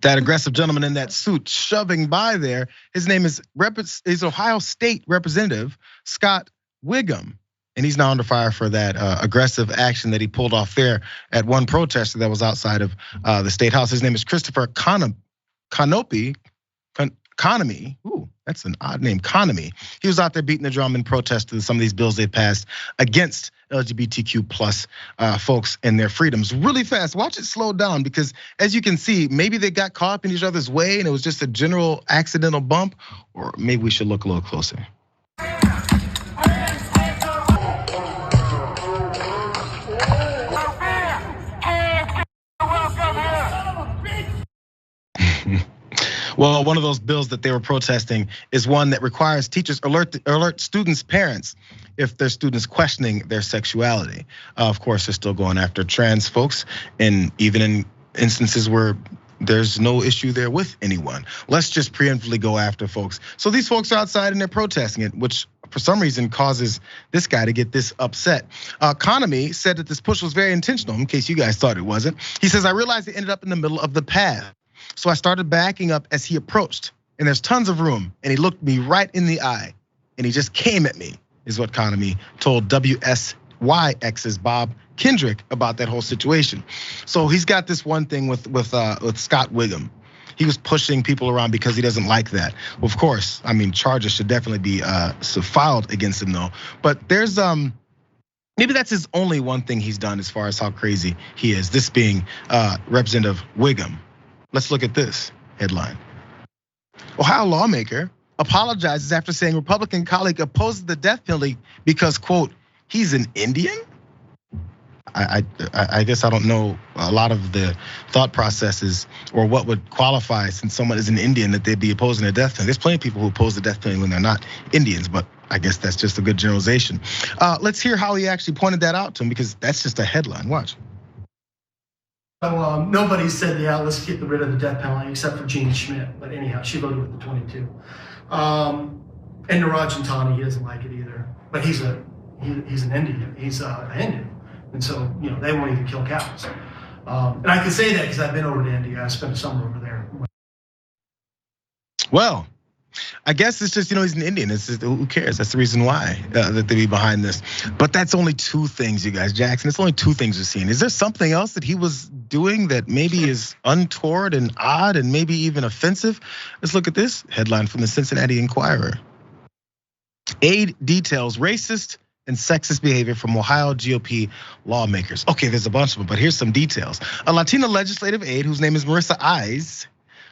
That aggressive gentleman in that suit shoving by there, his name is Ohio State Representative Scott Wiggam. And he's now under fire for that aggressive action that he pulled off there at one protester that was outside of the State House. His name is Christopher Conomy. Ooh, that's an odd name, Conomy. He was out there beating the drum in protest to some of these bills they passed against LGBTQ plus folks and their freedoms. Really fast, watch it slow down, because as you can see, maybe they got caught up in each other's way and it was just a general accidental bump, or maybe we should look a little closer. Well, one of those bills that they were protesting is one that requires teachers alert students' parents if their students questioning their sexuality. Of course, they're still going after trans folks, and even in instances where there's no issue there with anyone. Let's just preemptively go after folks. So these folks are outside and they're protesting it, which for some reason causes this guy to get this upset. Conomy said that this push was very intentional, in case you guys thought it wasn't. He says, I realized it ended up in the middle of the path. So I started backing up as he approached, and there's tons of room, and he looked me right in the eye, and he just came at me, is what Conomy told WSYX's Bob Kendrick about that whole situation. So he's got this one thing with Scott Wiggam. He was pushing people around because he doesn't like that. Well, of course, I mean, charges should definitely be filed against him though. But there's maybe that's his only one thing he's done as far as how crazy he is. This being Representative Wiggam. Let's look at this headline. Ohio lawmaker apologizes after saying Republican colleague opposes the death penalty because, quote, he's an Indian? I guess I don't know a lot of the thought processes or what would qualify since someone is an Indian that they'd be opposing the death penalty. There's plenty of people who oppose the death penalty when they're not Indians, but I guess that's just a good generalization. Let's hear how he actually pointed that out to him, because that's just a headline. Watch. So nobody said, yeah, let's get rid of the death penalty except for Jean Schmidt. But anyhow, she voted with the 22. And Niraj Tani, he doesn't like it either. But he's an Indian. He's a Hindu. And so, they won't even kill cows. And I can say that because I've been over to India. I spent a summer over there. Well, I guess it's just, he's an Indian. It's just, who cares? That's the reason why that they be behind this. But that's only two things, you guys. Jackson, it's only two things we're seeing. Is there something else that he was doing that maybe is untoward and odd and maybe even offensive? Let's look at this headline from the Cincinnati Enquirer. Aide details racist and sexist behavior from Ohio GOP lawmakers. Okay, there's a bunch of them, but here's some details. A Latina legislative aide whose name is Marissa Eyes,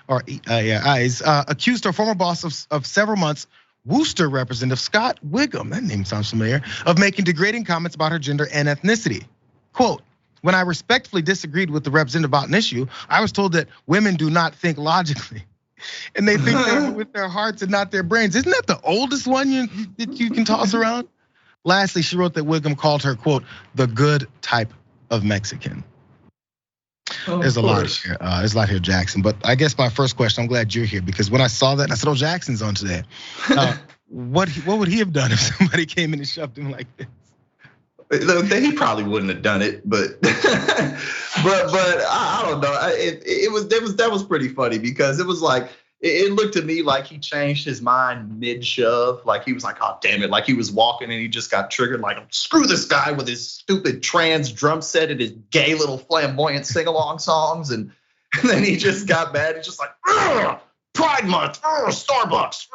accused her former boss of several months, Worcester Representative Scott Wiggam, that name sounds familiar, of making degrading comments about her gender and ethnicity. Quote, when I respectfully disagreed with the representative about an issue, I was told that women do not think logically. And they think with their hearts and not their brains. Isn't that the oldest one that you can toss around? Lastly, she wrote that Wiggam called her, quote, the good type of Mexican. There's a lot here. There's a lot here, Jackson. But I guess my first question, I'm glad you're here, because when I saw that, I said, oh, Jackson's on today. What would he have done if somebody came in and shoved him like this? He probably wouldn't have done it, but I don't know. That was pretty funny, because it was like, it looked to me like he changed his mind mid-shove. Like he was like, oh, damn it. Like he was walking and he just got triggered. Like, screw this guy with his stupid trans drum set and his gay little flamboyant sing-along songs. And then he just got mad. He's just like, Pride Month, Starbucks.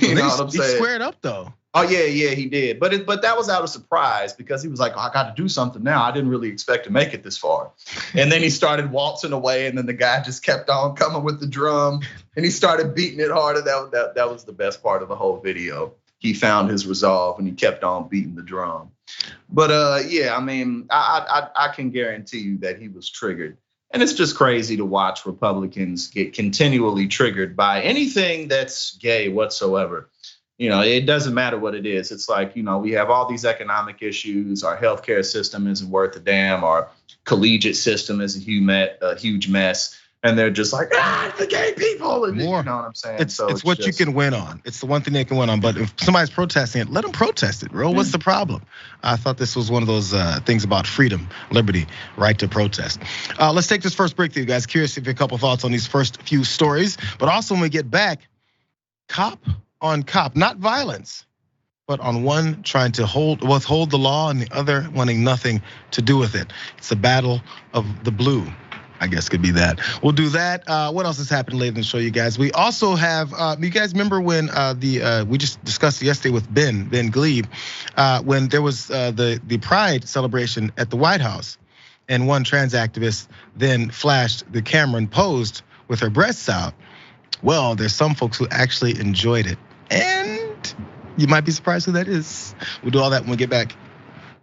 You know what I'm saying? He squared up though. Oh yeah, he did. But that was out of surprise, because he was like, oh, I got to do something now. I didn't really expect to make it this far. And then he started waltzing away, and then the guy just kept on coming with the drum, and he started beating it harder. That was the best part of the whole video. He found his resolve and he kept on beating the drum. But yeah, I mean, I can guarantee you that he was triggered. And it's just crazy to watch Republicans get continually triggered by anything that's gay whatsoever. It doesn't matter what it is. It's like, we have all these economic issues. Our healthcare system isn't worth a damn. Our collegiate system is a huge mess. and they're just like, the gay people. And More. you know what I'm saying? It's so what you can win on. It's the one thing they can win on. But if somebody's protesting it, let them protest it, bro. What's the problem? I thought this was one of those things about freedom, liberty, right to protest. Let's take this first break, you guys. Curious if you have a couple thoughts on these first few stories. But also when we get back, cop on cop, not violence, but on one trying to withhold the law and the other wanting nothing to do with it. It's a battle of the blue, I guess could be that. We'll do that. What else has happened later in the show, you guys? We also have, you guys remember when we just discussed it yesterday with Ben Glebe, when there was the Pride celebration at the White House, and one trans activist then flashed the camera and posed with her breasts out. Well, there's some folks who actually enjoyed it, and you might be surprised who that is. We'll do all that when we get back